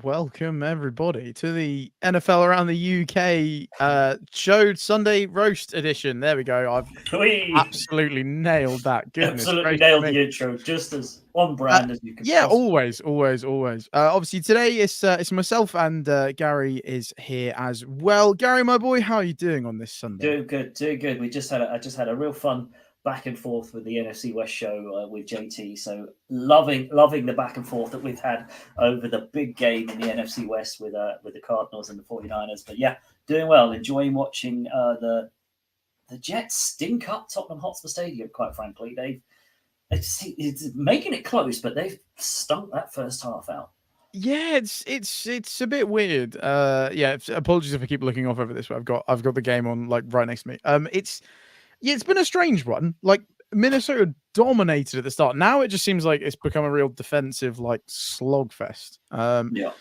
welcome everybody to the NFL around the UK show Sunday roast edition. There we go. I've We absolutely nailed that. Goodness absolutely gracious nailed me. the intro, just as on Uh, brand as you could. yeah, possibly. always. Obviously today it's myself and Gary is here as well. Gary, my boy, how are you doing on this Sunday? Doing good. I just had a real fun back and forth with the NFC West show with JT. So loving the back and forth that we've had over the big game in the NFC West with the Cardinals and the 49ers. But yeah, doing well. Enjoying watching the Jets stink up Tottenham Hotspur Stadium. Quite frankly, it's making it close, but they've stunk that first half out. Yeah, it's a bit weird. Yeah, apologies if I keep looking off over this, but I've got the game on like right next to me. It's been a strange one. Like Minnesota dominated at the start. Now it just seems like it's become a real defensive like slogfest. Yeah.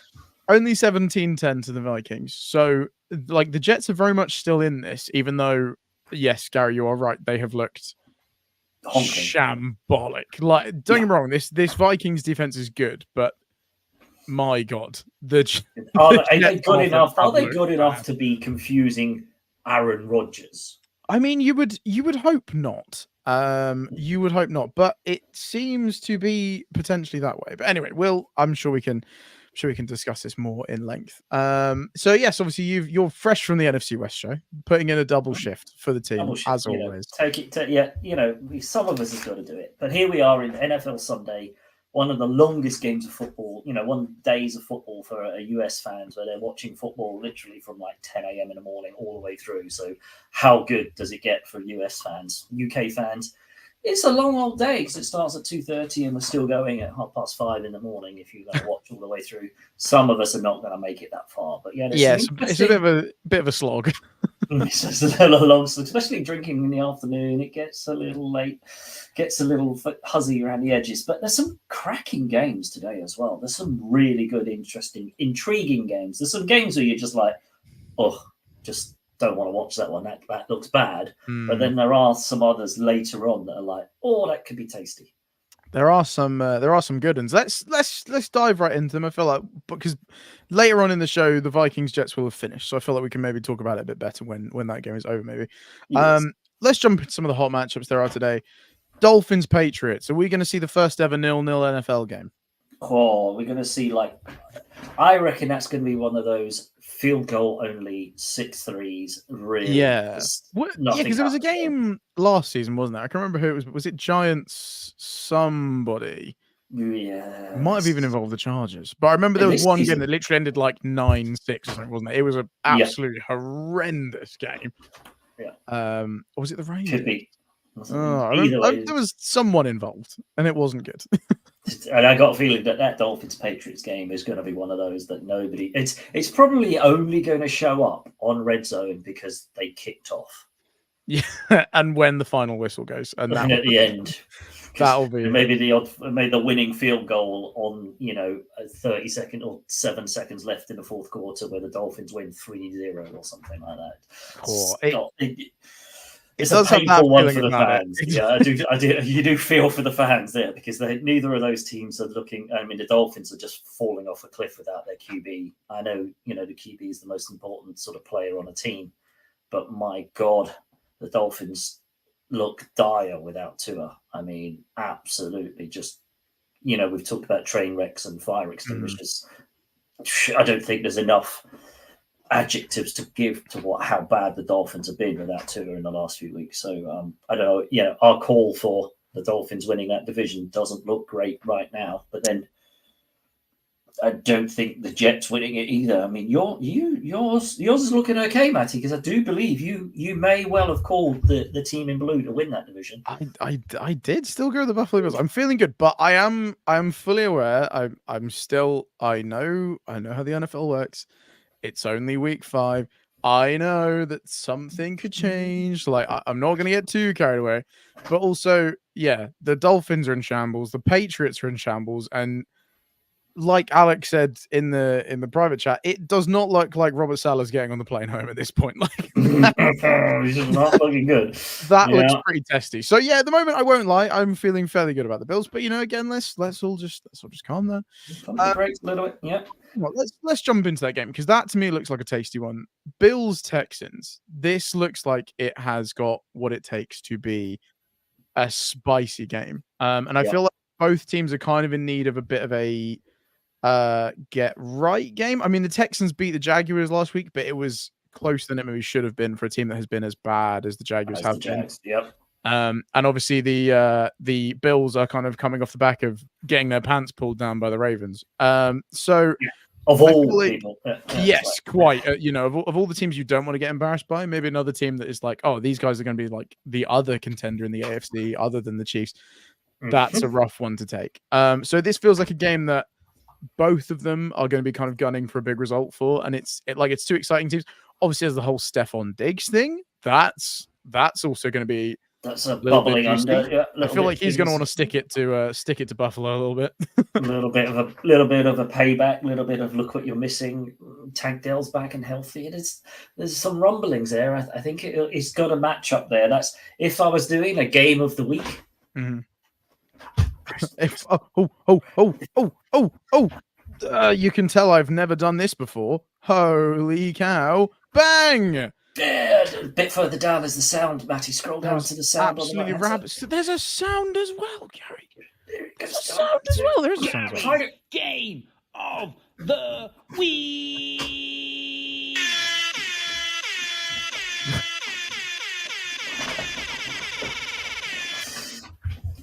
Only 17-10 to the Vikings. So like the Jets are very much still in this, even though yes, Gary, you are right. They have looked Honking. shambolic. Like don't get me wrong, this Vikings defense is good, but my God, Are they good enough? Are they good enough to be confusing Aaron Rodgers? I mean, you would hope not. You would hope not, but it seems to be potentially that way. But anyway, I'm sure we can discuss this more in length. So yes, obviously you're fresh from the NFC West show, putting in a double shift for the team as always. Some of us has got to do it. But here we are in NFL Sunday, one of the longest games of football, one days of football for US fans where they're watching football literally from like 10 a.m. in the morning all the way through. So how good does it get for US fans? UK fans, it's a long old day because it starts at 2:30 and we're still going at 5:30 in the morning if you're going to watch all the way through. Some of us are not going to make it that far. But yeah, it's a bit of a slog. It's a little long, especially drinking in the afternoon. It gets a little late, gets a little huzzy around the edges. But there's some cracking games today as well. There's some really good, interesting, intriguing games. There's some games where you're just like, oh, just don't want to watch that one. That looks bad. But then there are some others later on that are like, oh, that could be tasty. There are some good ones. Let's dive right into them. I feel like because later on in the show the Vikings Jets will have finished, so I feel like we can maybe talk about it a bit better when that game is over. Maybe. Yes. Let's jump into some of the hot matchups there are today. Dolphins Patriots. Are we going to see the first ever 0-0 NFL game? Oh, we're going to see I reckon that's going to be one of those field goal only 6-3s. Really, yeah, because there was a game last season, wasn't there? I can remember who it was. Was it Giants? Somebody. Yeah, might have even involved the Chargers, but I remember there was one game that literally ended like 9-6 or something, wasn't it? It was an absolutely horrendous game. Yeah. Or was it the Ravens? Could be. There was someone involved, and it wasn't good. And I got a feeling that Dolphins Patriots game is going to be one of those that nobody. It's probably only going to show up on Red Zone because they kicked off. Yeah, and when the final whistle goes, and at the end, that'll be maybe the winning field goal on 30 seconds or 7 seconds left in the fourth quarter where the Dolphins win 3-0 or something like that. Cool. It's a painful one for the fans. Yeah, I do. You do feel for the fans there because neither of those teams are looking. I mean, the Dolphins are just falling off a cliff without their QB. I know, the QB is the most important sort of player on a team, but my God, the Dolphins look dire without Tua. I mean, absolutely just. We've talked about train wrecks and fire extinguishers. I don't think there's enough adjectives to give to how bad the Dolphins have been without Tua in the last few weeks. So I don't know. Our call for the Dolphins winning that division doesn't look great right now. But then I don't think the Jets winning it either. I mean, yours is looking okay, Matty, because I do believe you may well have called the team in blue to win that division. I did still go to the Buffalo Bills. I'm feeling good, but I'm fully aware. I'm still. I know how the NFL works. It's only week 5. I know that something could change. Like I'm not going to get too carried away, but also, yeah, the Dolphins are in shambles. The Patriots are in shambles, and like Alex said in the private chat, it does not look like Robert Salah's getting on the plane home at this point. Like he's just not looking good. That looks pretty testy. So yeah, at the moment, I won't lie, I'm feeling fairly good about the Bills. But again, let's all just calm down. Breaks a little bit. Yeah. Well, let's jump into that game, because that to me looks like a tasty one. Bills Texans. This looks like it has got what it takes to be a spicy game. And I feel like both teams are kind of in need of a bit of a get right game. I mean, the Texans beat the Jaguars last week, but it was closer than it maybe should have been for a team that has been as bad as the Jaguars have been. Yep. And obviously the Bills are kind of coming off the back of getting their pants pulled down by the Ravens. So of all people, yes, quite. Of all the teams you don't want to get embarrassed by, maybe another team that is like, oh, these guys are going to be like the other contender in the AFC other than the Chiefs. That's a rough one to take. So this feels like a game that both of them are going to be kind of gunning for a big result for, and it's two exciting teams. Obviously, there's the whole Stephon Diggs thing. That's also going to be a bubbling under. Yeah, I feel like he's going to want to stick it to Buffalo a little bit. a little bit of a payback. A little bit of look what you're missing. Tank Dell's back and healthy. There's some rumblings there. I think it's got a match up there. That's if I was doing a game of the week. Mm-hmm. You can tell I've never done this before. Holy cow! Bang! Yeah, a bit further down is the sound, Matty. Scroll down to the sound. Absolutely rabbit. So there's a sound as well, Gary. There's a sound as well. There's a sound as well. Game of the week.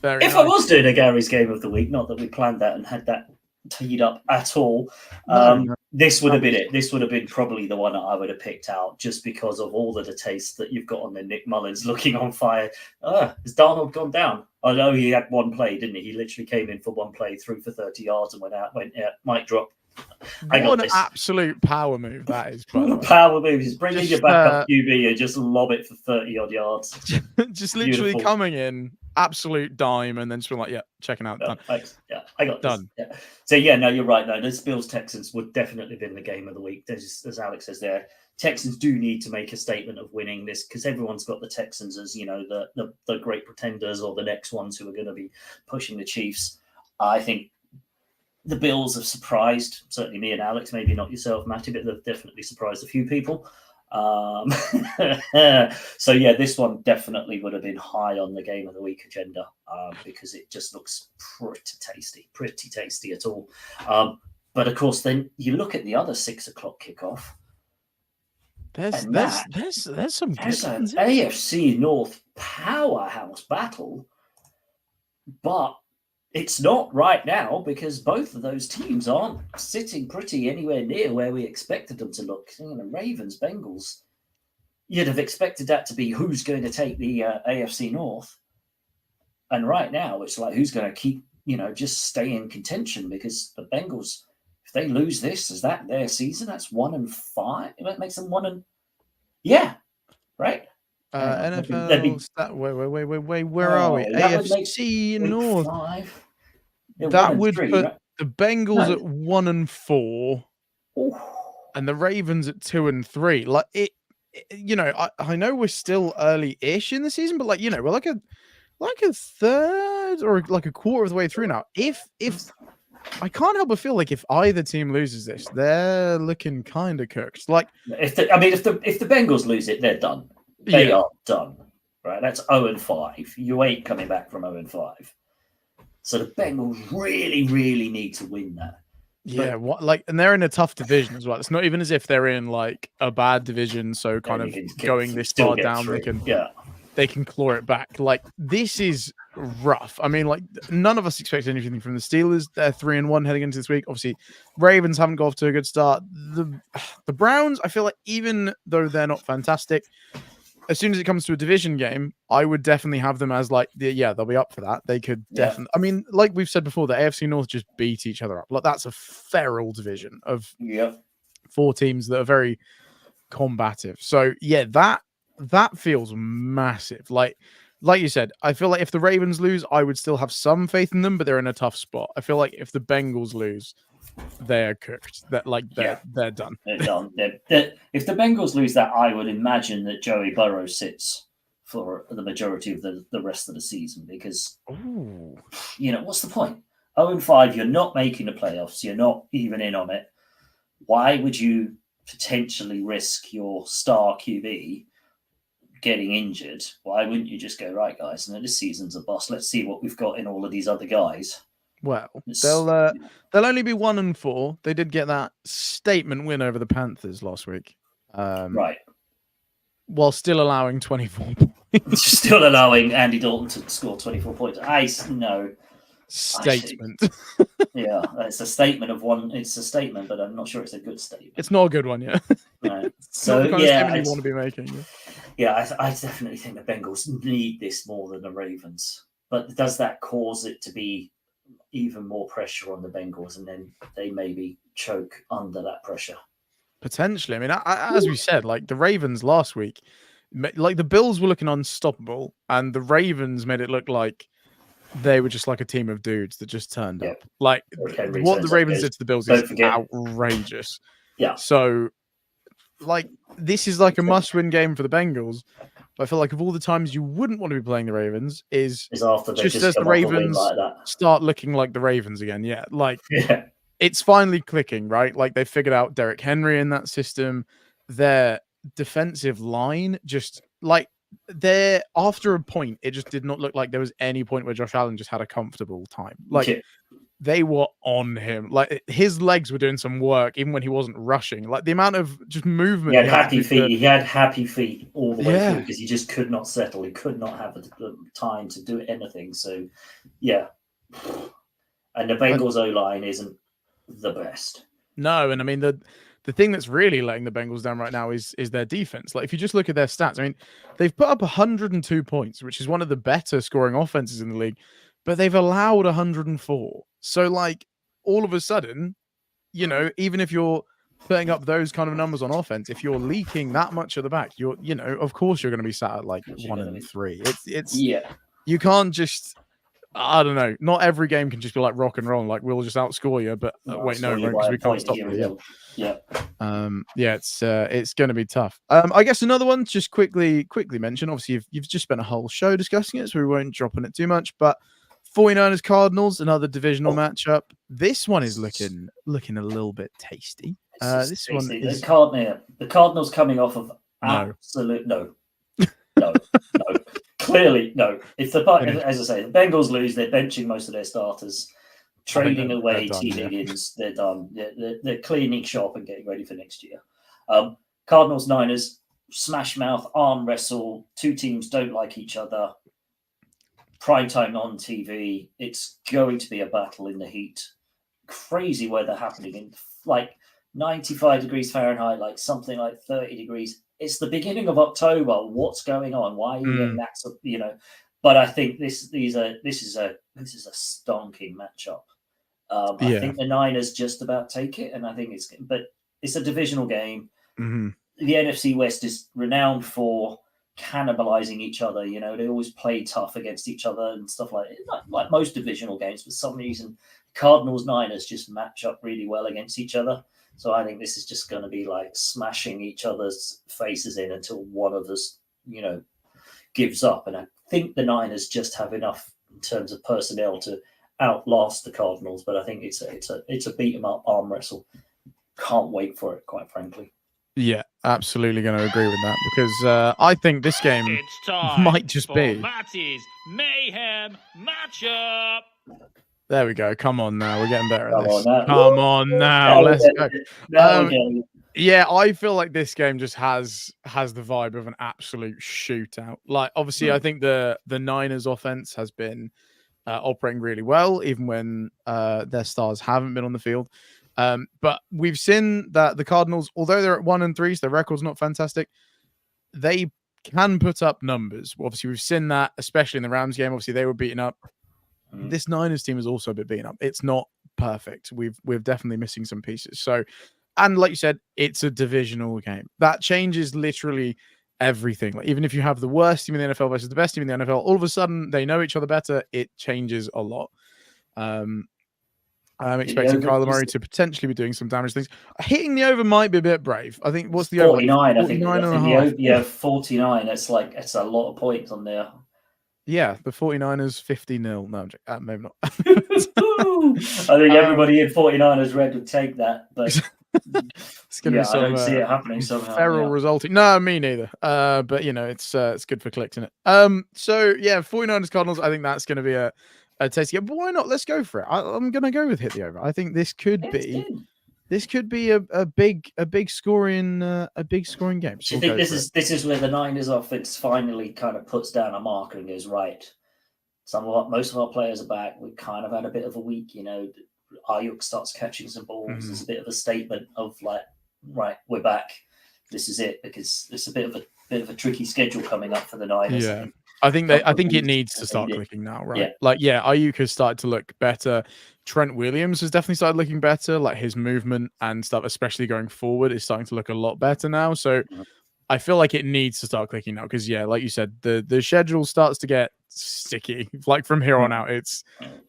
I was doing a Gary's game of the week, not that we planned that and had that teed up at all, this would have been it. This would have been probably the one that I would have picked out, just because of all of the taste that you've got on the Nick Mullins looking on fire. Has Darnold gone down? I know he had one play, didn't he? He literally came in for one play, threw for 30 yards and went mic drop. What an absolute power move that is. Power move is bringing your backup QB and just lob it for 30 odd yards. Just literally Beautiful. Coming in, absolute dime, and then just being like, checking out. Done. Thanks. Yeah, I got done. This. Yeah. So no, you're right. No, those Bills Texans would definitely been the game of the week. As Alex says there, Texans do need to make a statement of winning this, because everyone's got the Texans as the great pretenders, or the next ones who are going to be pushing the Chiefs. I think the Bills have surprised, certainly me and Alex, maybe not yourself, Matty, but they've definitely surprised a few people. So this one definitely would have been high on the game of the week agenda, because it just looks pretty tasty at all. But of course, then you look at the other 6 o'clock kickoff. There's some there's an AFC North powerhouse battle, but it's not right now, because both of those teams aren't sitting pretty anywhere near where we expected them to look. Ravens, Bengals, you'd have expected that to be who's going to take the AFC North. And right now, it's like who's going to keep, just stay in contention, because the Bengals, if they lose this, is that their season? That's 1-5. That makes them 1 right? NFL. Wait. Where are we? AFC North. 5. That would put the Bengals at 1-4, and the Ravens at 2-3. Like it, I know we're still early-ish in the season, but we're like a third or like a quarter of the way through now. If I can't help but feel like if either team loses this, they're looking kind of cooked. Like if the Bengals lose it, they're done. They are done. Right? That's 0-5. You ain't coming back from 0-5. So the Bengals really, really need to win that. Yeah, and they're in a tough division as well. It's not even as if they're in like a bad division, so kind of going this far down, they can claw it back. Like this is rough. I mean, like none of us expected anything from the Steelers. They're 3-1 heading into this week. Obviously, Ravens haven't got off to a good start. The Browns, I feel like even though they're not fantastic, as soon as it comes to a division game, I would definitely have them as like, they'll be up for that. They could definitely, I mean, like we've said before, the AFC North just beat each other up. Like that's a feral division of 4 teams that are very combative. So that feels massive. Like you said, I feel like if the Ravens lose, I would still have some faith in them, but they're in a tough spot. I feel like if the Bengals lose, they're cooked. They're done. They're done. If the Bengals lose that, I would imagine that Joey Burrow sits for the majority of the rest of the season because, what's the point? 0-5, you're not making the playoffs. You're not even in on it. Why would you potentially risk your star QB getting injured? Why wouldn't you just go, right, guys, this season's a bust. Let's see what we've got in all of these other guys. Well, they'll only be 1-4. They did get that statement win over the Panthers last week. Right. While still allowing 24 points. Still allowing Andy Dalton to score 24 points. No. Statement. Yeah, it's a statement of one. It's a statement, but I'm not sure it's a good statement. It's not a good one, yeah. Right. So, you want to be making. Yeah, I definitely think the Bengals need this more than the Ravens. But does that cause it to be even more pressure on the Bengals, and then they maybe choke under that pressure? Potentially. I mean, as we said, like the Ravens last week, like the Bills were looking unstoppable, and the Ravens made it look like they were just like a team of dudes that just turned up. Like what the Ravens did to the Bills is outrageous. Yeah. So, like, this is like a must-win game for the Bengals. But I feel like of all the times you wouldn't want to be playing the Ravens is after they just as the Ravens start looking like the Ravens again. Yeah, like it's finally clicking, right? Like they figured out Derrick Henry in that system. Their defensive line just like after a point, it just did not look like there was any point where Josh Allen just had a comfortable time. Like they were on him. Like his legs were doing some work even when he wasn't rushing. Like the amount of just movement. He had happy feet. He had happy feet all the way through because he just could not settle. He could not have the time to do anything. So, yeah. And the Bengals O-line isn't the best. No, and I mean the thing that's really letting the Bengals down right now is their defense. Like if you just look at their stats, I mean, they've put up 102 points, which is one of the better scoring offenses in the league, but they've allowed 104. So like all of a sudden, even if you're putting up those kind of numbers on offense, if you're leaking that much at the back, of course you're going to be sat at like 1-3. It's you can't just. I don't know. Not every game can just be like rock and roll. Like we'll just outscore you, but wait, no, because we can't stop you. It's going to be tough. I guess another one, just quickly mention. Obviously, you've just spent a whole show discussing it, so we won't drop on it too much. But 49ers Cardinals, another divisional matchup. This one is looking a little bit tasty. This one is the Cardinals coming off of absolute no. Clearly, no. If as I say, the Bengals lose, they're benching most of their starters, trading away T. Higgins. They're done. They're cleaning shop and getting ready for next year. Cardinals, Niners, smash mouth, arm wrestle. Two teams don't like each other. Prime time on TV. It's going to be a battle in the heat. Crazy weather happening in like 95 degrees Fahrenheit, like something like 30 degrees. It's the beginning of October. What's going on? Why are you getting that? But I think this is a stonking matchup. I think the Niners just about take it, and I think it's a divisional game. Mm-hmm. The NFC West is renowned for cannibalizing each other. They always play tough against each other and stuff like most divisional games. For some reason, Cardinals Niners just match up really well against each other. So I think this is just going to be like smashing each other's faces in until one of us, gives up. And I think the Niners just have enough in terms of personnel to outlast the Cardinals. But I think it's a beat 'em up arm wrestle. Can't wait for it, quite frankly. Yeah, absolutely going to agree with that because I think this game might just be Matty's Mayhem matchup. There we go. Come on now. We're getting better at this. Come on now. Let's go. Yeah, I feel like this game just has the vibe of an absolute shootout. Like, obviously, I think the Niners offense has been operating really well, even when their stars haven't been on the field. But we've seen that the Cardinals, although they're at 1-3, so their record's not fantastic, they can put up numbers. Obviously, we've seen that, especially in the Rams game. Obviously, they were beaten up. This Niners team is also a bit beaten up. It's not perfect. We're definitely missing some pieces. So, and like you said, it's a divisional game. That changes literally everything. Like even if you have the worst team in the NFL versus the best team in the NFL, all of a sudden they know each other better. It changes a lot. I'm expecting Kyler Murray to potentially be doing some damage things. Hitting the over might be a bit brave. I think what's the 49? Over? 49 and a half. Yeah, 49. It's a lot of points on there. Yeah, the 49ers 50-0. No, maybe not. I think everybody in 49ers red would take that, but it's going to be some, I don't see it happening somehow. Feral resulting. No, me neither. But it's good for clicks, isn't it? So yeah, 49ers Cardinals. I think that's going to be a tasty game. But why not? Let's go for it. I'm going to go with hit the over. I think this could be. This could be a big scoring game. Do you think this is where the Niners offense finally kind of puts down a marker and goes, right, most of our players are back. We kind of had a bit of a week, Ayuk starts catching some balls. It's a bit of a statement of like, right, we're back. This is it, because it's a bit of a tricky schedule coming up for the Niners. Yeah. I think it needs to start clicking now, right? Yeah. Ayuk has started to look better. Trent Williams has definitely started looking better. Like his movement and stuff, especially going forward, is starting to look a lot better now. So I feel like it needs to start clicking now because, like you said, the schedule starts to get sticky. Like from here on out, it's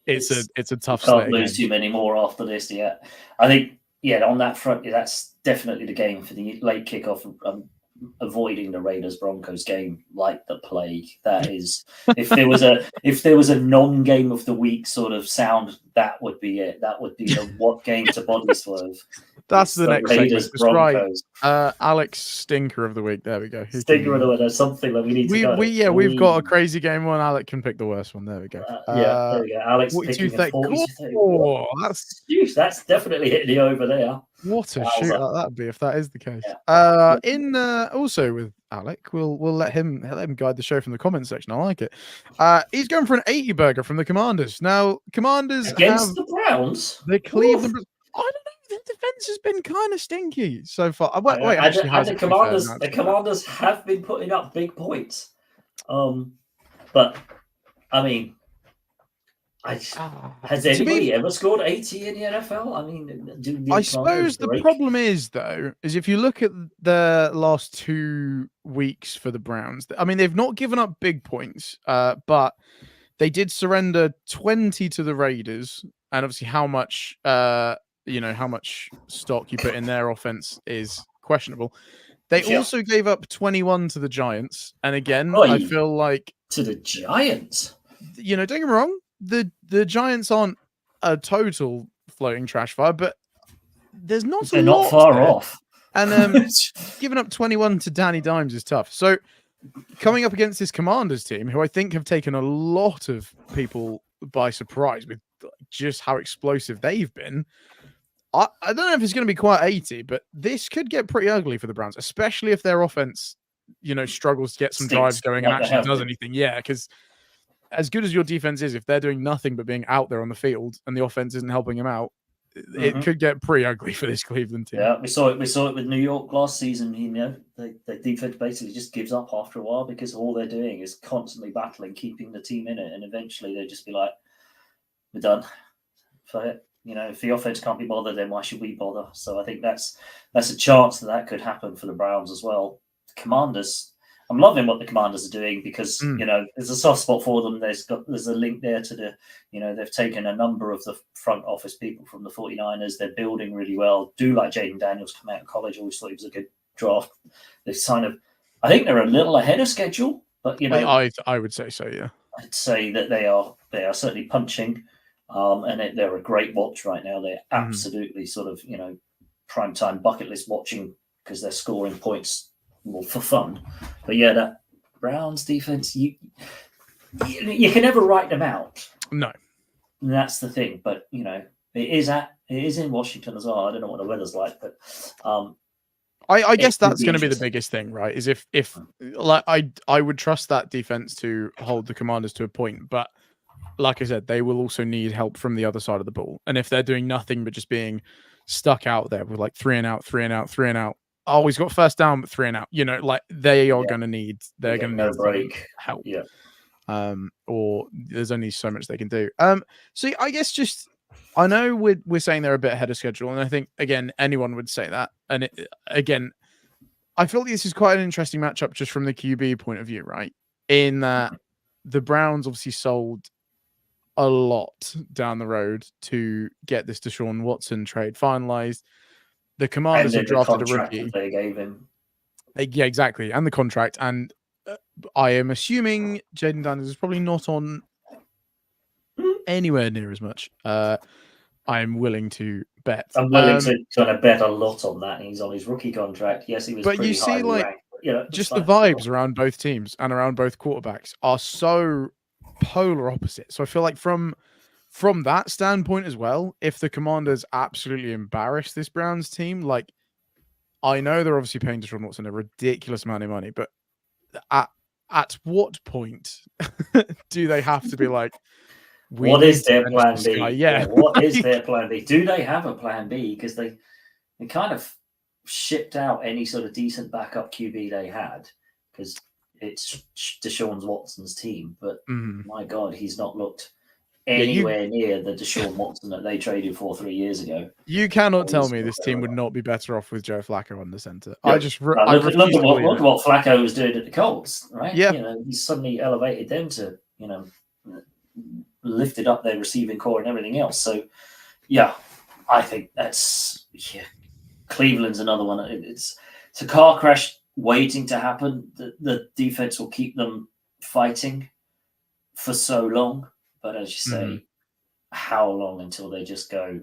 a tough. Can't lose too many more after this. Yeah, I think on that front, that's definitely the game for the late kickoff. Avoiding the Raiders-Broncos game like the plague. That is, if there was a non-game of the week sort of sound, that would be it. That would be the what game to body swerve. That's the next Raiders-Broncos. Right. Alex Stinker of the week. There we go. Stinker of the week. There's something that we need to go. We've got a crazy game one. Alex can pick the worst one. There we go. There we go. Alex picking a 42. That's definitely hitting the over there. What a shoot that'd be if that is the case. Also with Alec, we'll let him guide the show from the comment section. I like it. He's going for an 80 burger from the Commanders. Now, Commanders against the Browns. The Cleveland. I don't know. The defense has been kind of stinky so far. The Commanders have been putting up big points. But I mean, has anybody ever scored 80 in the NFL? I mean, I suppose the problem is if you look at the last 2 weeks for the Browns, I mean, they've not given up big points, but they did surrender 20 to the Raiders, and obviously how much stock you put in their offense is questionable. They also gave up 21 to the Giants, and again, I feel like to the Giants. Don't get me wrong. The Giants aren't a total floating trash fire, but they're not far off. And giving up 21 to Danny Dimes is tough. So coming up against this Commanders team, who I think have taken a lot of people by surprise with just how explosive they've been, I don't know if it's going to be quite 80, but this could get pretty ugly for the Browns, especially if their offense, struggles to get some drives going and actually does anything. Yeah, because as good as your defense is, if they're doing nothing but being out there on the field and the offense isn't helping them out, it could get pretty ugly for this Cleveland team. Yeah, we saw it with New York last season. The defense basically just gives up after a while because all they're doing is constantly battling, keeping the team in it, and eventually they just be like, "We're done." So if the offense can't be bothered, then why should we bother? So I think that's a chance that could happen for the Browns as well. The Commanders. I'm loving what the Commanders are doing because, there's a soft spot for them. There's a link there to they've taken a number of the front office people from the 49ers. They're building really well. Do like Jaden Daniels come out of college. Always thought he was a good draft. I think they're a little ahead of schedule, but I would say so. Yeah. I'd say that they are certainly punching, and they're a great watch right now. They're absolutely sort of, primetime bucket list watching because they're scoring points for fun. But that Browns defense, you can never write them out. No, and that's the thing. But it is in Washington as well. I don't know what the weather's like, but I guess that's going to be the biggest thing, right? Is if like I would trust that defense to hold the Commanders to a point, but like I said, they will also need help from the other side of the ball. And if they're doing nothing but just being stuck out there with like 3 and out. Oh, he's got first down, but 3 and out. They are going to need. They're going to need break help. Yeah. Or there's only so much they can do. So I guess I know we're saying they're a bit ahead of schedule, and I think again anyone would say that. And again, I feel like this is quite an interesting matchup just from the QB point of view, right? In that the Browns obviously sold a lot down the road to get this Deshaun Watson trade finalized. The Commanders have drafted a rookie. They gave him. Yeah, exactly. And the contract. And I am assuming Jaden Daniels is probably not on anywhere near as much. I'm willing to bet. I'm willing to kind of bet a lot on that. He's on his rookie contract. Yes, he was. But you see, like, ranked, just the vibes around both teams and around both quarterbacks are so polar opposite. So I feel like from that standpoint as well, if the Commanders absolutely embarrass this Browns team, like, I know they're obviously paying Deshaun Watson a ridiculous amount of money, but at what point do they have to be like, what is their plan B? Yeah. What is their plan B? Do they have a plan B? Because they kind of shipped out any sort of decent backup QB they had, because it's Deshaun Watson's team. But my God, he's not looked anywhere near the Deshaun Watson that they traded for 3 years ago. You cannot tell me this team would not be better off with Joe Flacco on the center. Yeah. Look at what Flacco was doing at the Colts, right? Yeah. He's suddenly elevated them to, lifted up their receiving core and everything else. So, yeah, I think that's Cleveland's another one. It's a car crash waiting to happen. The defense will keep them fighting for so long. But as you say, how long until they just go,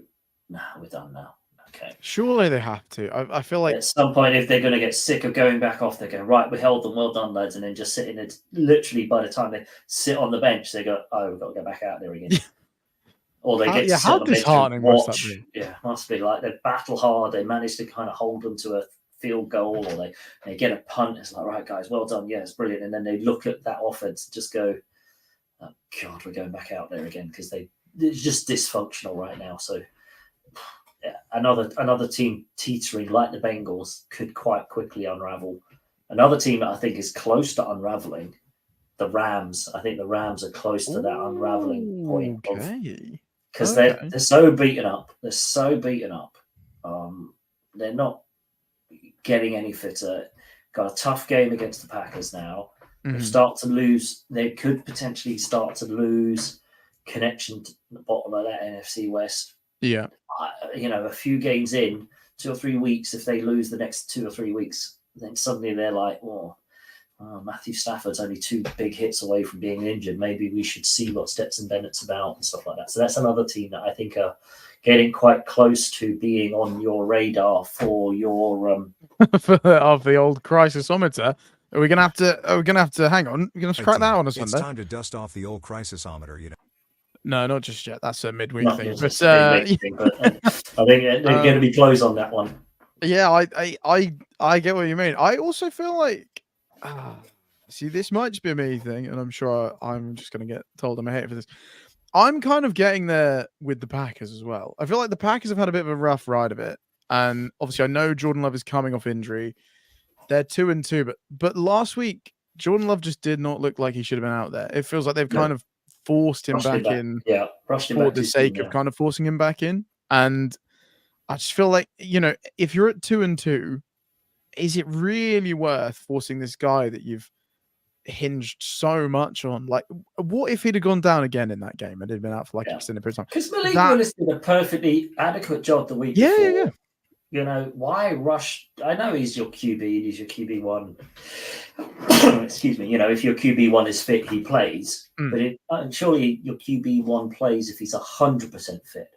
nah, we're done now. Okay. Surely they have to. I feel like at some point, if they're going to get sick of going back off, they go, right, we held them, well done, lads, and then just sitting there. Literally, by the time they sit on the bench, they go, oh, we've got to go back out there again. Or they get to sit on the bench and watch. Must be like they battle hard. They manage to kind of hold them to a field goal, or they get a punt. It's like, right, guys, well done. Yeah, it's brilliant. And then they look at that offense and just go, oh, God, we're going back out there again, because it's just dysfunctional right now. So, yeah, another team teetering like the Bengals could quite quickly unravel. Another team that I think is close to unraveling, the Rams. I think the Rams are close to that unraveling point. Because they're so beaten up. They're so beaten up. They're not getting any fitter. Got a tough game against the Packers now. They start to lose. They could potentially start to lose connection to the bottom of that NFC West. Yeah. A few games in, 2 or 3 weeks, if they lose the next 2 or 3 weeks, then suddenly they're like, Matthew Stafford's only 2 big hits away from being injured. Maybe we should see what Stetson Bennett's about and stuff like that. So that's another team that I think are getting quite close to being on your radar for your of the old crisisometer. Are we gonna have to hang on? We're gonna crack that on a Sunday. It's time to dust off the old crisisometer, No, not just yet. That's a midweek thing. But I think they're going to be close on that one. Yeah, I get what you mean. I also feel like, see, this might just be a me thing, and I'm sure I'm just going to get told I'm a hater for this. I'm kind of getting there with the Packers as well. I feel like the Packers have had a bit of a rough ride of it, and obviously I know Jordan Love is coming off injury. They're 2-2, but last week Jordan Love just did not look like he should have been out there. It feels like they've kind of forced him back in for the sake of kind of forcing him back in. And I just feel like, if you're at 2-2, is it really worth forcing this guy that you've hinged so much on? Like, what if he'd have gone down again in that game and had been out for extended period of time? Because Malik Willis did a perfectly adequate job the week before. Yeah. Why rush? I know he's your QB, he's your QB1. Excuse me. If your QB1 is fit, he plays. But surely your QB1 plays if he's 100% fit.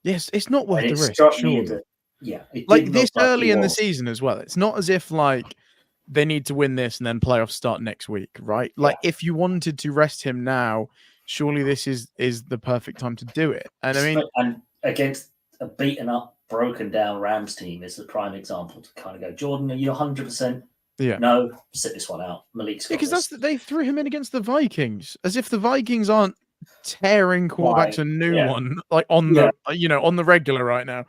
Yes, it's not worth the risk. Surely. This early in the season as well. It's not as if they need to win this and then playoffs start next week, right? If you wanted to rest him now, surely this is the perfect time to do it. And I mean, and against a beaten up, broken down Rams team is the prime example to kind of go, Jordan, are you 100%? Yeah. No, sit this one out. Malik's because they threw him in against the Vikings, as if the Vikings aren't tearing quarterbacks a new one on the regular right now.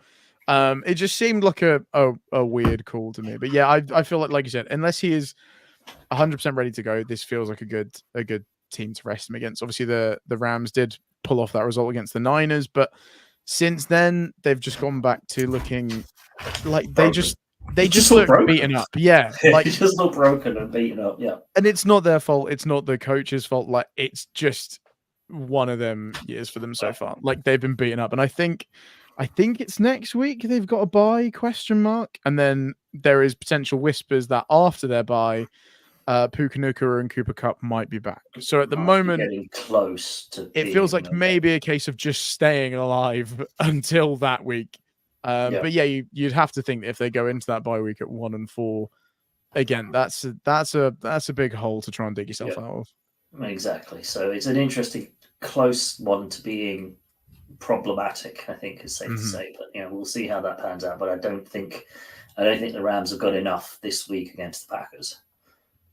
It just seemed like a weird call to me. But yeah, I feel like you said, unless he is 100% ready to go, this feels like a good team to rest him against. Obviously, the Rams did pull off that result against the Niners, but since then they've just gone back to looking like they just look beaten up. Yeah, they just look broken and beaten up. Yeah, and it's not their fault. It's not the coach's fault. It's just one of them years for them so far. Like they've been beaten up, and I think it's next week they've got a bye ? And then there is potential whispers that after their bye, Puka Nacua and Cooper Kupp might be back. So at the moment, getting close to. It feels like maybe a case of just staying alive until that week. But yeah, you'd have to think that if they go into that bye week at 1-4, again, that's a big hole to try and dig yourself out of. Exactly. So it's an interesting, close one to being problematic, I think is safe to say. But we'll see how that pans out. But I don't think the Rams have got enough this week against the Packers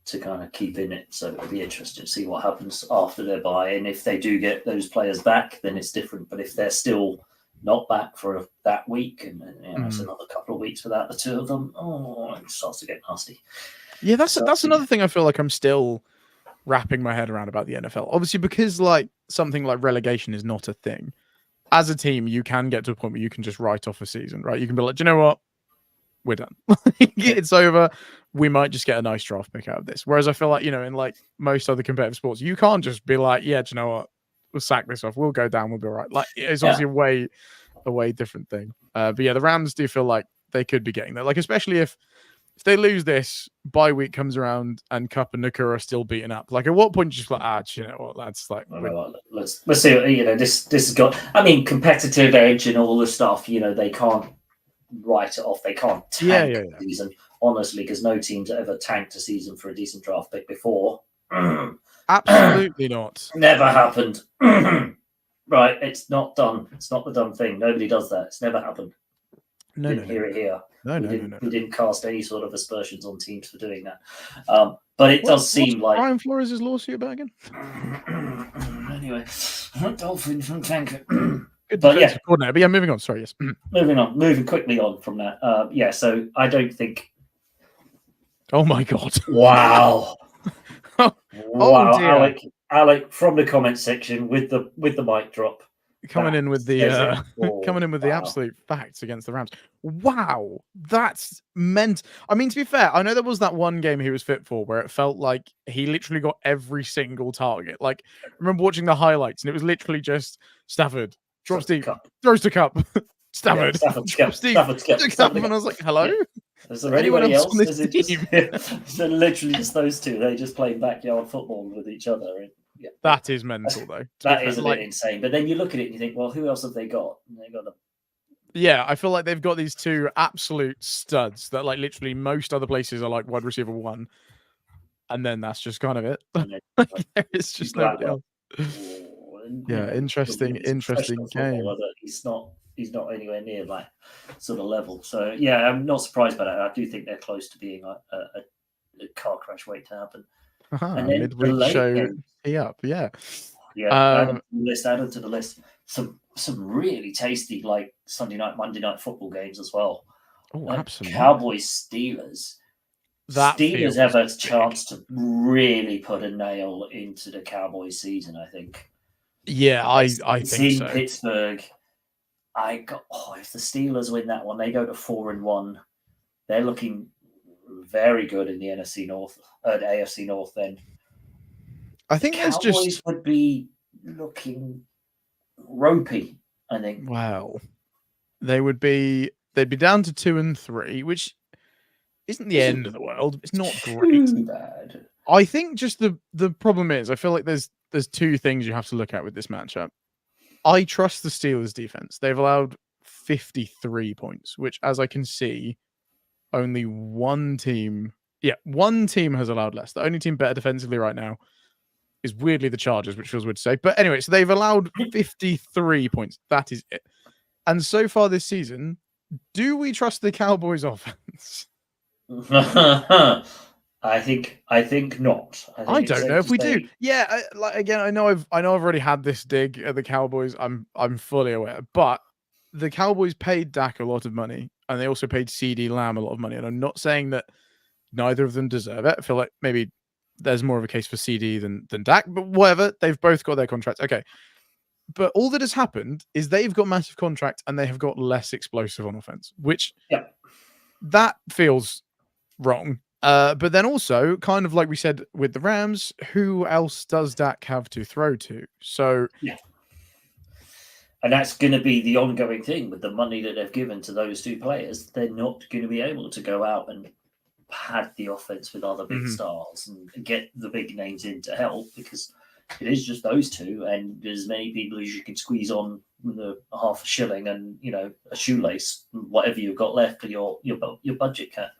to kind of keep in it. So it'll be interesting to see what happens after their bye. And if they do get those players back, then it's different. But if they're still not back for that week, and it's another couple of weeks without the two of them, it starts to get nasty. Yeah, that's another thing I feel like I'm still wrapping my head around about the NFL. Obviously, because like something like relegation is not a thing. As a team, you can get to a point where you can just write off a season, right? You can be like, do you know what? We're done. It's over. We might just get a nice draft pick out of this. Whereas I feel like, in like most other competitive sports, you can't just be like, yeah, do you know what? We'll sack this off. We'll go down. We'll be all right. Like it's obviously a way different thing. But yeah, the Rams do feel like they could be getting there. Like, especially if they lose this, bye week comes around and Kupp and Nacua are still beaten up. Like, at what point you just like, do you know what? That's like, let's see. This has got. I mean, competitive edge and all the stuff. They can't write it off. They can't tank the season, honestly, because no team's ever tanked a season for a decent draft pick before. Absolutely not. Never happened. Right, it's not done. It's not the done thing. Nobody does that. It's never happened. No, didn't hear it here. No. We didn't cast any sort of aspersions on teams for doing that. But it does seem like Brian Flores' lawsuit about again. Anyway, Dolphins from Tank. But yeah, coordinator. But yeah, moving on. Sorry, yes. Moving quickly on from that. So I don't think. Oh my God! Wow! Wow, dear. Alec from the comment section with the mic drop. Coming in with the absolute facts against the Rams. Wow, that's meant. I mean, to be fair, I know there was that one game he was fit for where it felt like he literally got every single target. Like, I remember watching the highlights and it was literally just Stafford drops deep, throws to Kupp, Stafford drops deep, Stafford, and I was like, hello. Is there anybody else on this team? So literally just those two. They just play backyard football with each other. And, that is mental, though. That is a bit insane. But then you look at it and you think, well, who else have they got? And they got them. Yeah, I feel like they've got these two absolute studs that, like, literally most other places are like wide receiver 1, and then that's just kind of it. It's just nobody else. Yeah, interesting game. He's not anywhere near that sort of level. So yeah, I'm not surprised by that. I do think they're close to being a car crash waiting to happen. And then midweek show yeah. Added to the list. Some really tasty like Sunday night, Monday night football games as well. Oh, absolutely. Cowboys Steelers. Steelers have a chance to really put a nail into the Cowboys season, I think. Yeah, I think so. Pittsburgh. If the Steelers win that one, they go to 4-1. They're looking very good in the NFC North, the AFC North. Then I think it's just would be looking ropey. I think. Wow, they'd be down to 2-3, which isn't the end of the world. It's not great. Bad. I think just the problem is, I feel like there's two things you have to look at with this matchup. I trust the Steelers defense. They've allowed 53 points, which, as I can see, only one team has allowed less. The only team better defensively right now is weirdly the Chargers, which feels weird to say. But anyway, so they've allowed 53 points. That is it. And so far this season, do we trust the Cowboys offense? I think not. I don't know if we do. Yeah, I know I've already had this dig at the Cowboys. I'm fully aware, but the Cowboys paid Dak a lot of money, and they also paid CeeDee Lamb a lot of money. And I'm not saying that neither of them deserve it. I feel like maybe there's more of a case for CeeDee than Dak, but whatever. They've both got their contracts. Okay, but all that has happened is they've got massive contracts and they have got less explosive on offense, which that feels wrong. But then also, kind of like we said with the Rams, who else does Dak have to throw to? So yeah. And that's going to be the ongoing thing with the money that they've given to those two players. They're not going to be able to go out and pad the offense with other big stars and get the big names in to help, because it is just those two and as many people as you can squeeze on with a half a shilling and a shoelace, whatever you've got left for your budget cap.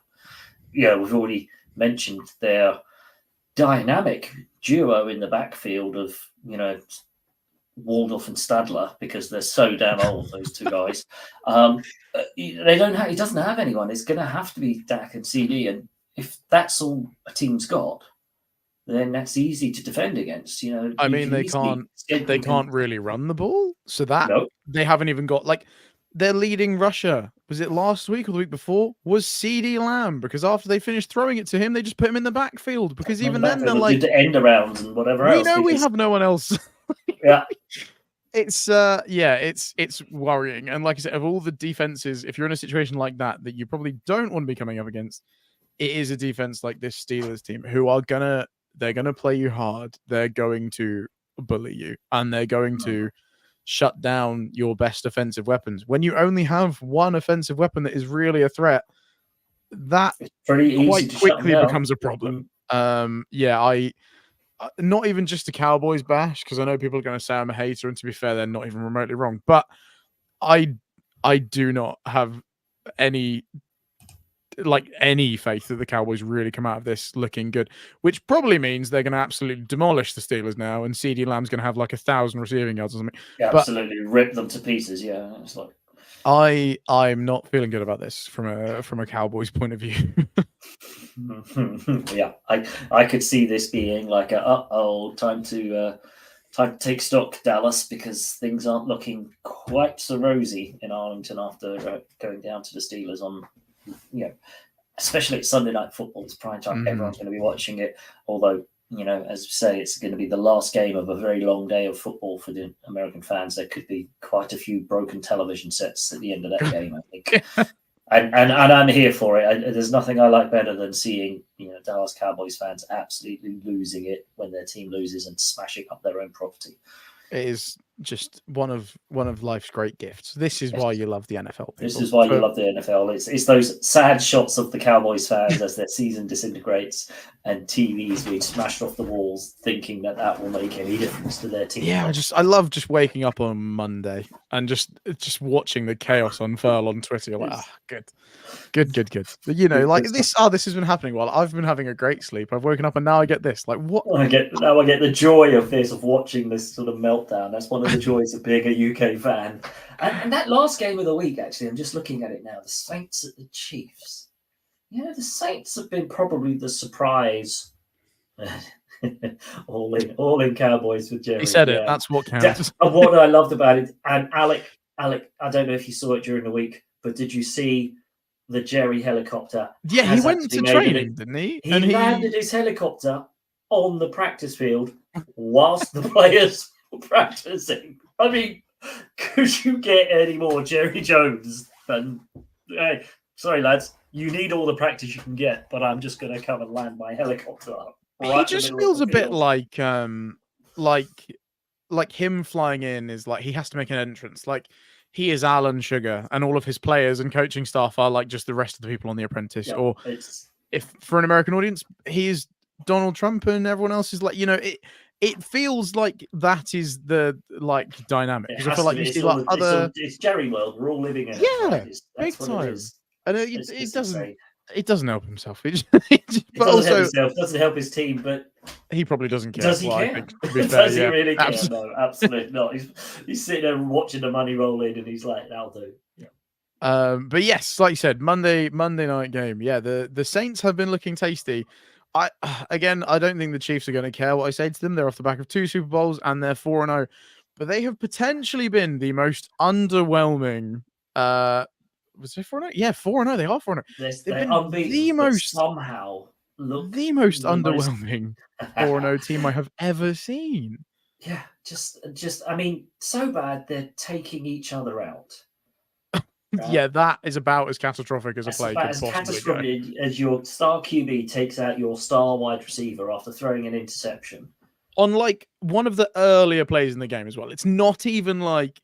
Yeah, we've already mentioned their dynamic duo in the backfield of Waldorf and Stadler, because they're so damn old, those two guys. He doesn't have anyone. It's going to have to be Dak and CD, and if that's all a team's got, then that's easy to defend against. I mean, they can't really run the ball, so that they haven't even got their leading rusher. Was it last week or the week before? Was CD Lamb, because after they finished throwing it to him, they just put him in the backfield, because even then they're like the end arounds and whatever else. We have no one else. Yeah. It's it's worrying. And like I said, of all the defenses, if you're in a situation like that you probably don't want to be coming up against, it is a defense like this Steelers team who are they're gonna play you hard. They're going to bully you, and they're going to shut down your best offensive weapons. When you only have one offensive weapon that is really a threat, that quite quickly becomes a problem. Not even just a Cowboys bash, because I know people are going to say I'm a hater, and to be fair, they're not even remotely wrong. But I do not have any faith that the Cowboys really come out of this looking good, which probably means they're going to absolutely demolish the Steelers now, and CD Lamb's going to have 1,000 receiving yards or something. Yeah, absolutely rip them to pieces. Yeah, it's like I'm not feeling good about this from a Cowboys point of view. Yeah, I could see this being like time to take stock, Dallas, because things aren't looking quite so rosy in Arlington after going down to the Steelers on, especially at Sunday Night Football. It's prime time. Everyone's going to be watching it. Although, as we say, it's going to be the last game of a very long day of football for the American fans. There could be quite a few broken television sets at the end of that game, I think. And I'm here for it. There's nothing I like better than seeing Dallas Cowboys fans absolutely losing it when their team loses and smashing up their own property. It is just one of life's great gifts. This is why you love the NFL. People. This is why you love the NFL. It's those sad shots of the Cowboys fans as their season disintegrates and TVs being smashed off the walls, thinking that will make any difference to their team. Yeah, I love just waking up on Monday and just watching the chaos unfurl on Twitter. You're like, good. This has been happening while I've been having a great sleep. I've woken up and now I get this. Like, what? I get the joy of this, of watching this sort of meltdown. That's one of the joys of being a UK fan. And that last game of the week, actually, I'm just looking at it now. The Saints at the Chiefs. The Saints have been probably the surprise. all in Cowboys with Jerry. He said it. That's what counts. And what I loved about it, and Alec, I don't know if you saw it during the week, but did you see the Jerry helicopter? Yeah, he went to training, didn't he? He landed his helicopter on the practice field whilst the players were practicing. I mean, could you get any more Jerry Jones than, hey, sorry lads, you need all the practice you can get, but I'm just going to come and land my helicopter up. He just feels a bit like him flying in is like he has to make an entrance. Like, he is Alan Sugar, and all of his players and coaching staff are like just the rest of the people on The Apprentice. Yeah, or if for an American audience, he is Donald Trump, and everyone else is like, it feels like that is the dynamic. I feel like you see it's Jerry world. We're all living in it. Yeah, big time. And it doesn't help himself. It doesn't help his team, but he probably doesnn't care. Does he care? Does he really care? No, absolutely not. He's sitting there watching the money roll in, and he's like, "That'll do." Yeah. But yes, like you said, Monday night game. Yeah, the Saints have been looking tasty. I don't think the Chiefs are going to care what I say to them. They're off the back of 2 Super Bowls and they're 4-0, but they have potentially been the most underwhelming. Was it 4-0? Yeah, 4-0. They are 4-0. They're unbeaten, the most underwhelming 4-0 team I have ever seen. Yeah, just I mean, so bad they're taking each other out. Yeah, that is about as catastrophic as That's a play about could as possibly go. catastrophic as your star QB takes out your star wide receiver after throwing an interception. On like one of the earlier plays in the game as well. It's not even like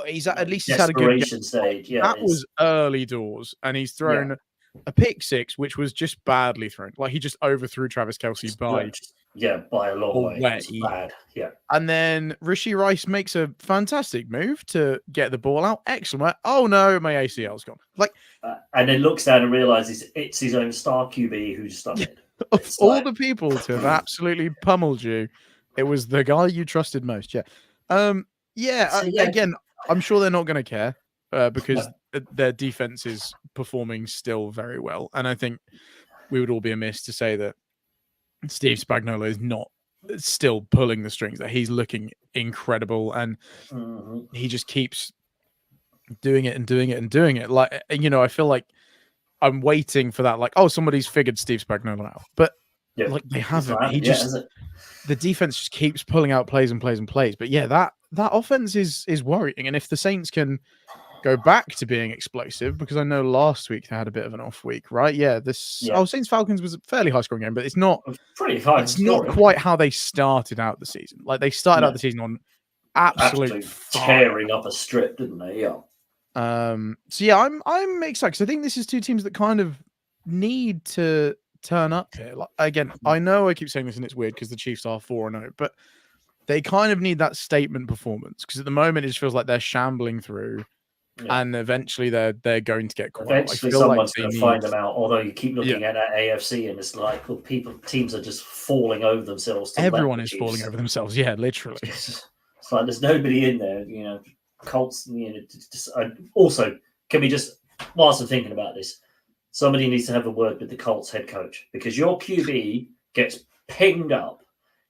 he's at least he's had a good game. Stage. Yeah, that was early doors, and he's thrown a pick six, which was just badly thrown. Like he just overthrew Travis Kelce by a long way. It was bad. Yeah. And then Rashee Rice makes a fantastic move to get the ball out. Excellent. Oh no, my ACL's gone. Like, and then looks down and realizes it's his own star QB who's done it. Of all the people to have absolutely pummeled you, it was the guy you trusted most. Yeah. Again, I'm sure they're not going to care because their defense is performing still very well. And I think we would all be amiss to say that Steve Spagnuolo is not still pulling the strings, that he's looking incredible. And he just keeps doing it and doing it and doing it. Like, I feel like I'm waiting for that. Like, oh, somebody's figured Steve Spagnuolo out. But like they haven't. The defense just keeps pulling out plays and plays and plays. But yeah, that offense is worrying. And if the Saints can go back to being explosive, because I know last week they had a bit of an off week, right? Saints Falcons was a fairly high scoring game, but it's not pretty high. It's not quite how they started out the season. Like they started out the season on absolute tearing up a strip, didn't they? Yeah. So yeah, I'm excited because I think this is two teams that kind of need to turn up here. Like, again, I know I keep saying this and it's weird because the Chiefs are 4-0, but they kind of need that statement performance because at the moment it just feels like they're shambling through, and eventually they're going to get caught. Eventually, someone's going to find them out. Although you keep looking at that AFC and it's like teams are just falling over themselves. Everyone is falling over themselves. Yeah, literally. It's like there's nobody in there. Colts. Also, can we just, whilst I'm thinking about this, somebody needs to have a word with the Colts head coach because your QB gets pinged up,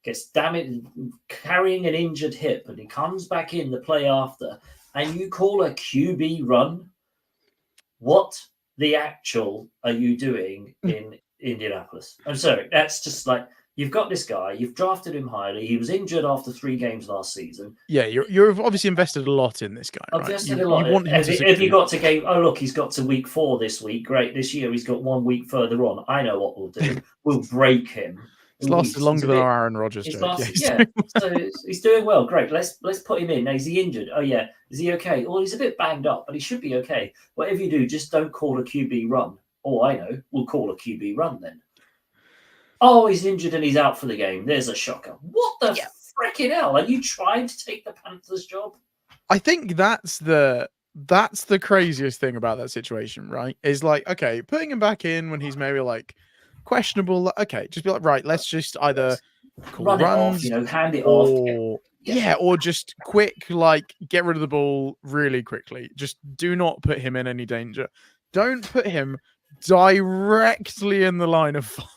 gets damaged, carrying an injured hip, and he comes back in the play after, and you call a QB run. What the actual are you doing in Indianapolis? I'm sorry, that's just like. You've got this guy. You've drafted him highly. He was injured after 3 games last season. Yeah, you've obviously invested a lot in this guy. Right? Invested a lot. If you got to game, look, he's got to week 4 this week. Great. This year he's got 1 week further on. I know what we'll do. We'll break him. It's lasted longer than our Aaron Rodgers joke. So he's doing well. Great. Let's put him in. Now, is he injured? Oh yeah. Is he okay? Well, he's a bit banged up, but he should be okay. Whatever you do, just don't call a QB run. Oh, I know. We'll call a QB run then. Oh, he's injured and he's out for the game. There's a shocker. What the freaking hell? Are you trying to take the Panthers' job? I think that's the craziest thing about that situation, right? Is like, okay, putting him back in when he's maybe like questionable. Okay, just be like, right, let's just either run runs, it off, hand it off. Or just quick, like get rid of the ball really quickly. Just do not put him in any danger. Don't put him directly in the line of fire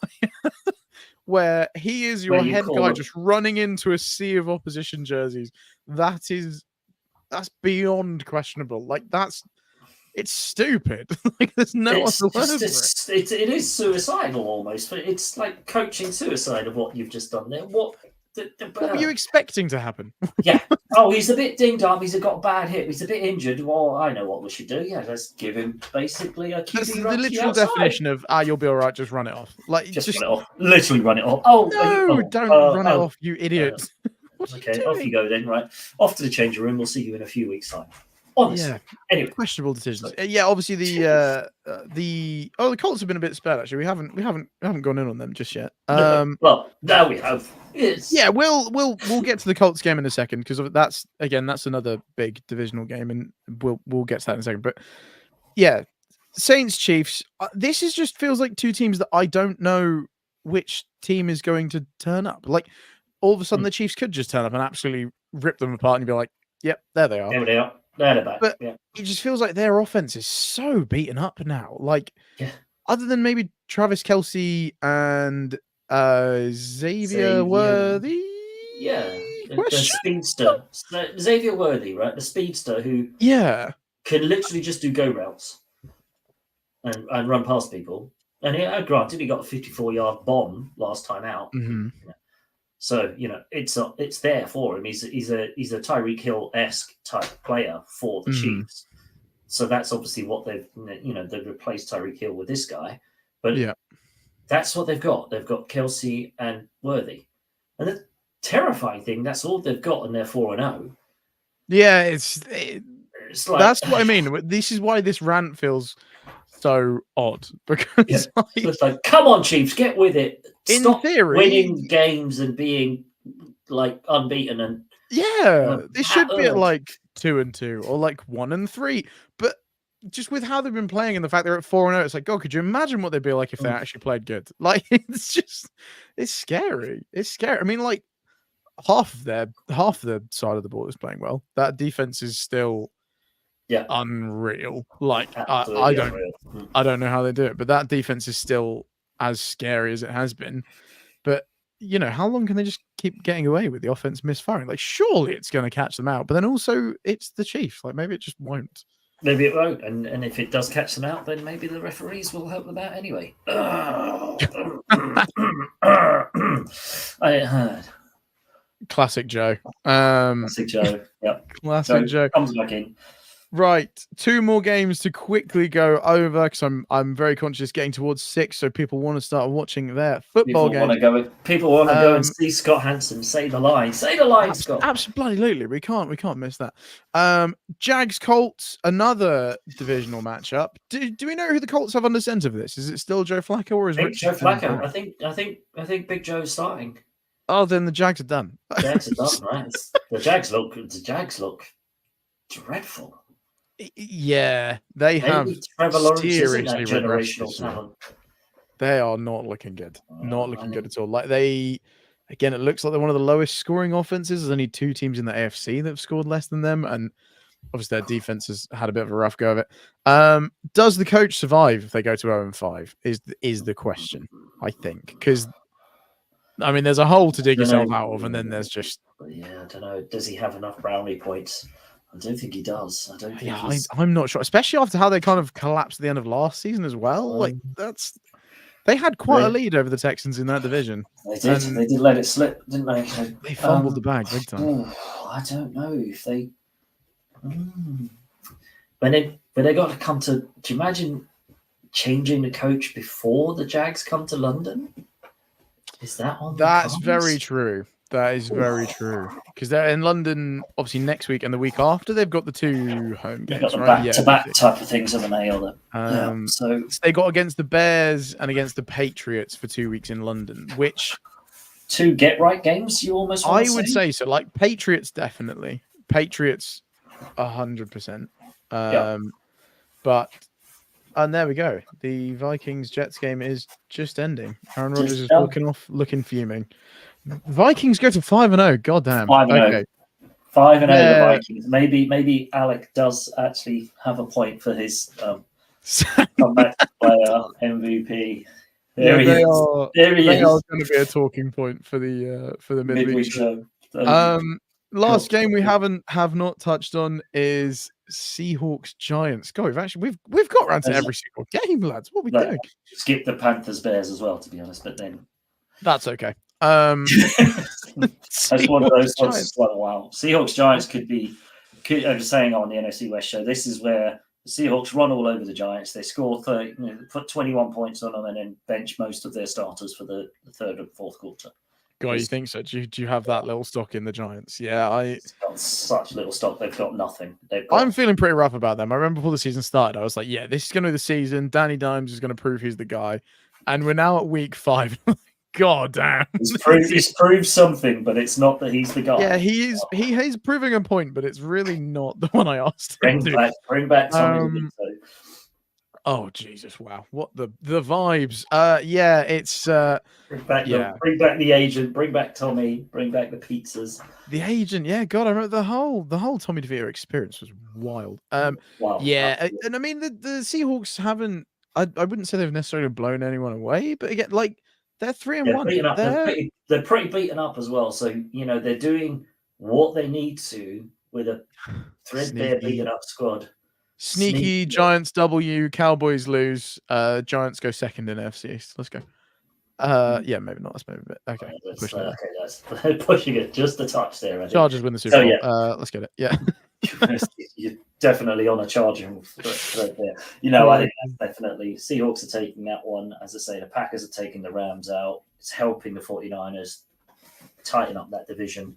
where he is your head guy just running into a sea of opposition jerseys. That's beyond questionable. Like it's stupid. Like there's no other word for it. It is suicidal almost, but it's like coaching suicide of what you've just done there. What were you expecting to happen? Yeah. Oh, he's a bit dinged up. He's got a bad hip. He's a bit injured. Well, I know what we should do. Yeah, let's give him basically a QB That's the literal definition of you'll be all right. Just run it off. Like just run it off. Literally run it off. Oh no! Don't run it off, you idiot. Okay, off you go then. Right, off to the changing room. We'll see you in a few weeks' time. Honestly. Yeah. Anyway, questionable decisions. Obviously the Colts have been a bit spared. Actually, we haven't gone in on them just yet. Well, now we have. Yeah, we'll get to the Colts game in a second because that's another big divisional game, and we'll get to that in a second. But yeah, Saints Chiefs. This just feels like two teams that I don't know which team is going to turn up. Like all of a sudden, the Chiefs could just turn up and absolutely rip them apart, and you'd be like, "Yep, there they are." There they are. But it just feels like their offense is so beaten up now. Like, other than maybe Travis Kelce and Xavier Worthy. Yeah. The speedster. Xavier Worthy, right? The speedster who can literally just do go routes and run past people. And granted, he got a 54-yard bomb last time out. Mm-hmm. So it's there for him. He's a Tyreek Hill-esque type player for the Chiefs. So that's obviously what they've replaced Tyreek Hill with this guy. But Yeah. that's what they've got. They've got Kelsey and Worthy. And the terrifying thing, that's all they've got, and they're 4-0. Yeah, It's like, that's what I mean. This is why this rant feels so odd, because it's like, come on, Chiefs, get with it. Stop theory, winning games and being like unbeaten. And this should be at like 2-2 or like 1-3. But just with how they've been playing and the fact they're at 4-0, it's like, God, could you imagine what they'd be like if they actually played good? Like, it's scary. It's scary. I mean, like, half the side of the ball is playing well. That defense is still unreal. Like, I don't know how they do it, but that defense is still as scary as it has been. But how long can they just keep getting away with the offense misfiring? Like, surely it's going to catch them out. But then also, it's the Chiefs. Like, maybe it just won't. Maybe it won't, and if it does catch them out, then maybe the referees will help them out anyway. Classic Joe. Classic Joe. Yep. Classic Joe comes back in. Right, 2 more games to quickly go over because I'm very conscious getting towards 6, so people want to start watching their football games. People want to go and see Scott Hanson say the line. Say the line, Scott. Absolutely, we can't miss that. Jags Colts, another divisional matchup. Do we know who the Colts have under center for this? Is it still Joe Flacco or is it Joe Flacco? I think Big Joe's starting. Oh, then the Jags are done. Jags are done, right? The Jags look dreadful. Yeah, they have Trevor Lawrence seriously generational talent. They are not looking good. Not looking good at all. Like it looks like they're one of the lowest scoring offenses. There's only 2 teams in the AFC that have scored less than them, and obviously their defense has had a bit of a rough go of it. Does the coach survive if they go to 0-5? Is the question, I think, because I mean there's a hole to dig yourself out of, and then there's just I don't know. Does he have enough brownie points? I don't think he does. I don't think I'm not sure, especially after how they kind of collapsed at the end of last season as well. They had quite a lead over the Texans in that division. They did. They did let it slip, didn't they? They fumbled the bag big time. I don't know if they. When they got to come to. Do you imagine changing the coach before the Jags come to London? Is that on? That's very true. That is very true. Because they're in London, obviously, next week and the week after. They've got the 2 home games. They've got the back-to-back type of things, haven't they? So they got against the Bears and against the Patriots for 2 weeks in London, which 2 get-right games, you almost want to would say so. Like, Patriots, definitely. Patriots, 100%. But... And there we go. The Vikings-Jets game is just ending. Aaron Rodgers is walking off looking fuming. Vikings go to 5-0. Goddamn. 5-0. Okay. 5-0 the Vikings. Maybe Alec does actually have a point for his comeback player MVP. There he is. They are going to be a talking point for the midweek show. Last game we have not touched on is Seahawks Giants. God, we've got around to every single game, lads. What are we doing? Skip the Panthers Bears as well, to be honest, but then that's okay. That's one of those ones. Wow, Seahawks Giants could be. I was saying on the NFC West show, this is where the Seahawks run all over the Giants. They score 30, put 21 points on them, and then bench most of their starters for the third and fourth quarter. God, you think so? Do you have that little stock in the Giants? Yeah, It's got such little stock. They've got nothing. I'm feeling pretty rough about them. I remember before the season started, I was like, yeah, this is going to be the season. Danny Dimes is going to prove he's the guy. And we're now at week 5. God damn. He's proved something, but it's not that he's the guy. Yeah, he's proving a point, but it's really not the one I asked him to. Bring back Tommy. Oh Jesus! Wow, what the vibes? Yeah, it's bring back the agent, bring back Tommy, bring back the pizzas. The agent, yeah. God, I remember the whole Tommy DeVito experience was wild. Wow, yeah, absolutely. and I mean the Seahawks haven't. I wouldn't say they've necessarily blown anyone away, but again, like they're 3-1. They're pretty beaten up as well. So they're doing what they need to with a threadbare beaten up squad. Sneaky Giants W, Cowboys lose. Giants go second in NFC East. Let's go. Yeah, maybe not. Let's move a bit. Okay, that's pushing it just a touch there. Chargers win the Super Bowl. Let's get it. Yeah. You're definitely on a charging thread there. You know, I think that's definitely Seahawks are taking that one. As I say, the Packers are taking the Rams out. It's helping the 49ers tighten up that division.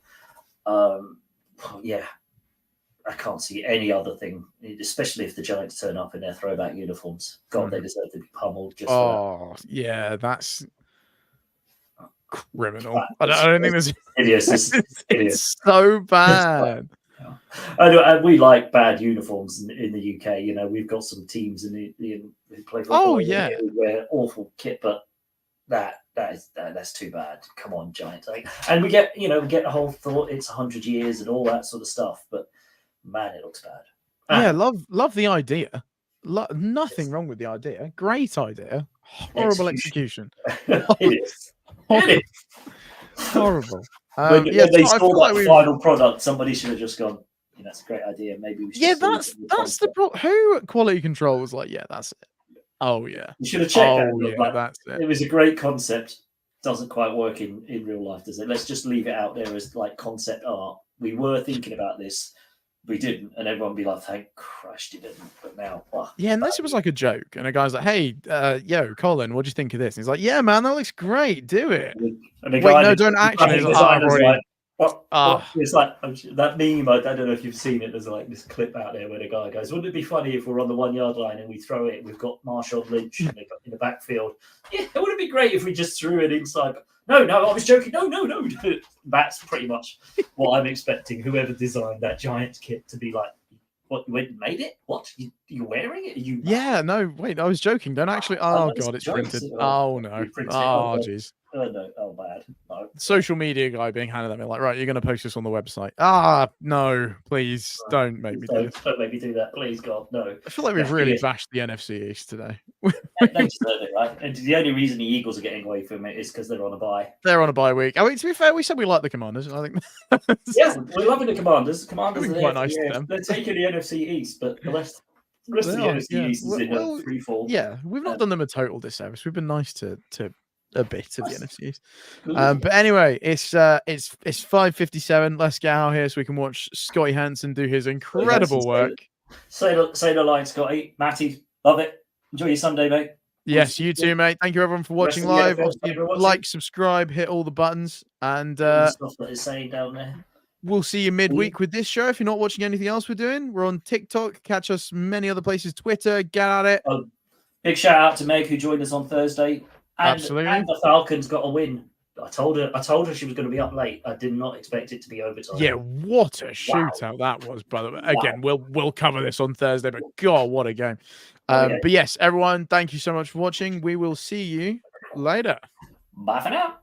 Yeah, I can't see any other thing, especially if the Giants turn up in their throwback uniforms. God, they deserve to be pummeled. Just yeah, that's criminal. I don't think there's it's so bad. And we like bad uniforms in the UK. You know, we've got some teams who play football. Oh yeah, who wear awful kit, but that's too bad. Come on, Giants. And we get the whole thought it's 100 years and all that sort of stuff, but man, it looks bad. Yeah, love the idea. Nothing wrong with the idea. Great idea. Horrible execution. It is. Horrible. When they saw that final product, somebody should have just gone, that's a great idea. Maybe we should. Yeah, that's the problem. Who at quality control was like, yeah, that's it. Oh yeah. You should have checked that. Yeah, that's it. It was a great concept. Doesn't quite work in real life, does it? Let's just leave it out there as like concept art. We were thinking about this. We didn't, and everyone would be like, "Thank Christ you didn't." But now, yeah, unless it was like a joke, and a guy's like, "Hey, yo, Colin, what do you think of this?" And he's like, "Yeah, man, that looks great. Do it." And the Wait, no, don't actually. It's like that meme. I don't know if you've seen it. There's like this clip out there where the guy goes, "Wouldn't it be funny if we're on the 1 yard line and we throw it? We've got Marshawn Lynch in the backfield. Yeah, it would be great if we just threw it inside." No, I was joking. No. That's pretty much what I'm expecting. Whoever designed that Giants kit to be like, what, you went and made it? What? You wearing it? Yeah, no, wait, I was joking. Don't actually. Oh, God, it's printed. Oh, no. Oh, jeez. No, oh, bad. No. Social media guy being handed at me like, right, you're going to post this on the website. No, please don't make me do this. Don't make me do that, please, God, no. I feel like we've really bashed the NFC East today. They deserve it, right? And the only reason the Eagles are getting away from it is because they're on a bye. They're on a bye week. I mean, to be fair, we said we like the Commanders. I think. Yeah, we're loving the Commanders. Commanders are quite nice to them. They're taking the NFC East, but the rest of the NFC East is in free fall. Yeah, we've not done them a total disservice. We've been nice to a bit of the NFC East. But anyway, it's 5:57. Let's get out here so we can watch Scotty Hansen do his incredible work. Say the line, Scotty. Matty, love it. Enjoy your Sunday, mate. Yes, you too, mate. Thank you everyone for watching live. Like, subscribe, hit all the buttons, and stuff that is saying down there. We'll see you midweek with this show. If you're not watching anything else we're doing, we're on TikTok. Catch us many other places. Twitter. Get at it. Big shout out to Meg who joined us on Thursday. Absolutely. And the Falcons got a win. I told her she was going to be up late. I did not expect it to be overtime. Yeah, what a shootout that was, by the way. Again, we'll cover this on Thursday, but God, what a game. But yes, everyone, thank you so much for watching. We will see you later. Bye for now.